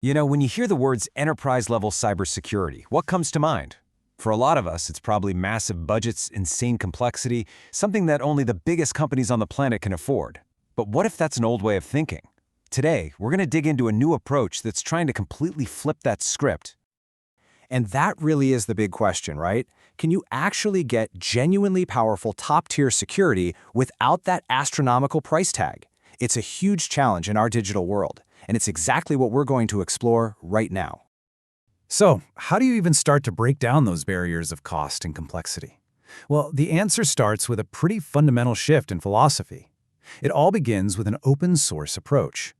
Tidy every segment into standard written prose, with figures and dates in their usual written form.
You know, when you hear the words enterprise-level cybersecurity, what comes to mind? For a lot of us, it's probably massive budgets, insane complexity, something that only the biggest companies on the planet can afford. But what if that's an old way of thinking? Today, we're going to dig into a new approach that's trying to completely flip that script. And that really is the big question, right? Can you actually get genuinely powerful top-tier security without that astronomical price tag? It's a huge challenge in our digital world, and it's exactly what we're going to explore right now. So, how do you even start to break down those barriers of cost and complexity? Well, the answer starts with a pretty fundamental shift in philosophy. It all begins with an open-source approach.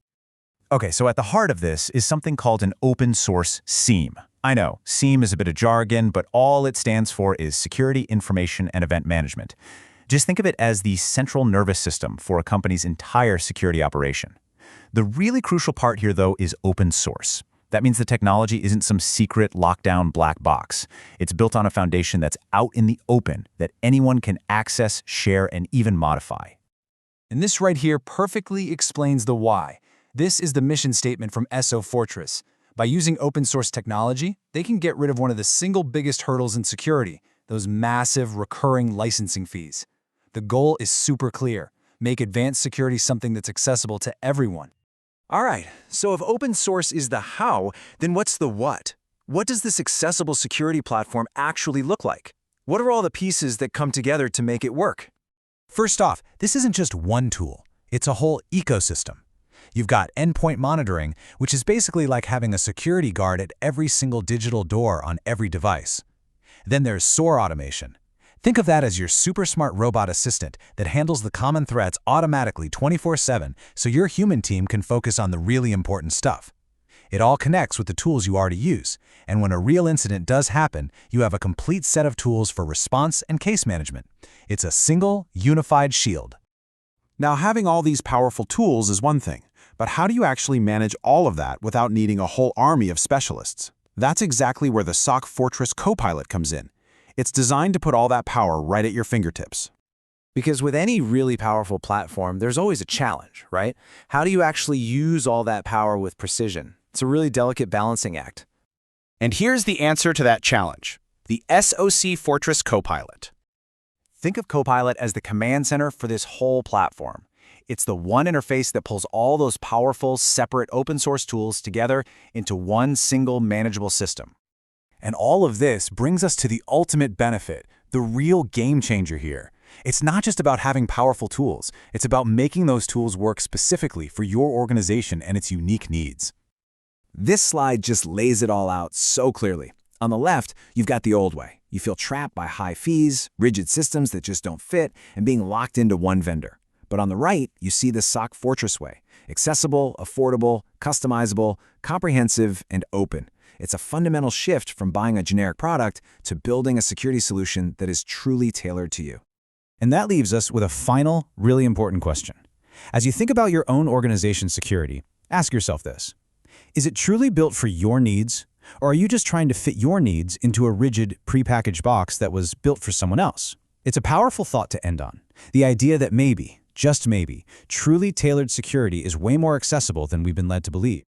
Okay, so at the heart of this is something called an open source SIEM. I know, SIEM is a bit of jargon, but all it stands for is Security, Information, and Event Management. Just think of it as the central nervous system for a company's entire security operation. The really crucial part here, though, is open source. That means the technology isn't some secret, lockdown black box. It's built on a foundation that's out in the open, that anyone can access, share, and even modify. And this right here perfectly explains the why. This is the mission statement from SOCFortress. By using open source technology, they can get rid of one of the single biggest hurdles in security, those massive recurring licensing fees. The goal is super clear: make advanced security something that's accessible to everyone. All right, so if open source is the how, then what's the what? What does this accessible security platform actually look like? What are all the pieces that come together to make it work? First off, this isn't just one tool. It's a whole ecosystem. You've got endpoint monitoring, which is basically like having a security guard at every single digital door on every device. Then there's SOAR automation. Think of that as your super smart robot assistant that handles the common threats automatically 24/7 so your human team can focus on the really important stuff. It all connects with the tools you already use, and when a real incident does happen, you have a complete set of tools for response and case management. It's a single, unified shield. Now, having all these powerful tools is one thing, but how do you actually manage all of that without needing a whole army of specialists? That's exactly where the SOCFortress CoPilot comes in. It's designed to put all that power right at your fingertips. Because with any really powerful platform, there's always a challenge, right? How do you actually use all that power with precision? It's a really delicate balancing act. And here's the answer to that challenge: the SOCFortress CoPilot. Think of CoPilot as the command center for this whole platform. It's the one interface that pulls all those powerful, separate open-source tools together into one single manageable system. And all of this brings us to the ultimate benefit, the real game changer here. It's not just about having powerful tools. It's about making those tools work specifically for your organization and its unique needs. This slide just lays it all out so clearly. On the left, you've got the old way. You feel trapped by high fees, rigid systems that just don't fit, and being locked into one vendor. But on the right, you see the SOCFortress way: accessible, affordable, customizable, comprehensive, and open. It's a fundamental shift from buying a generic product to building a security solution that is truly tailored to you. And that leaves us with a final, really important question. As you think about your own organization's security, ask yourself this: is it truly built for your needs, or are you just trying to fit your needs into a rigid, prepackaged box that was built for someone else? It's a powerful thought to end on. The idea that maybe, just maybe, truly tailored security is way more accessible than we've been led to believe.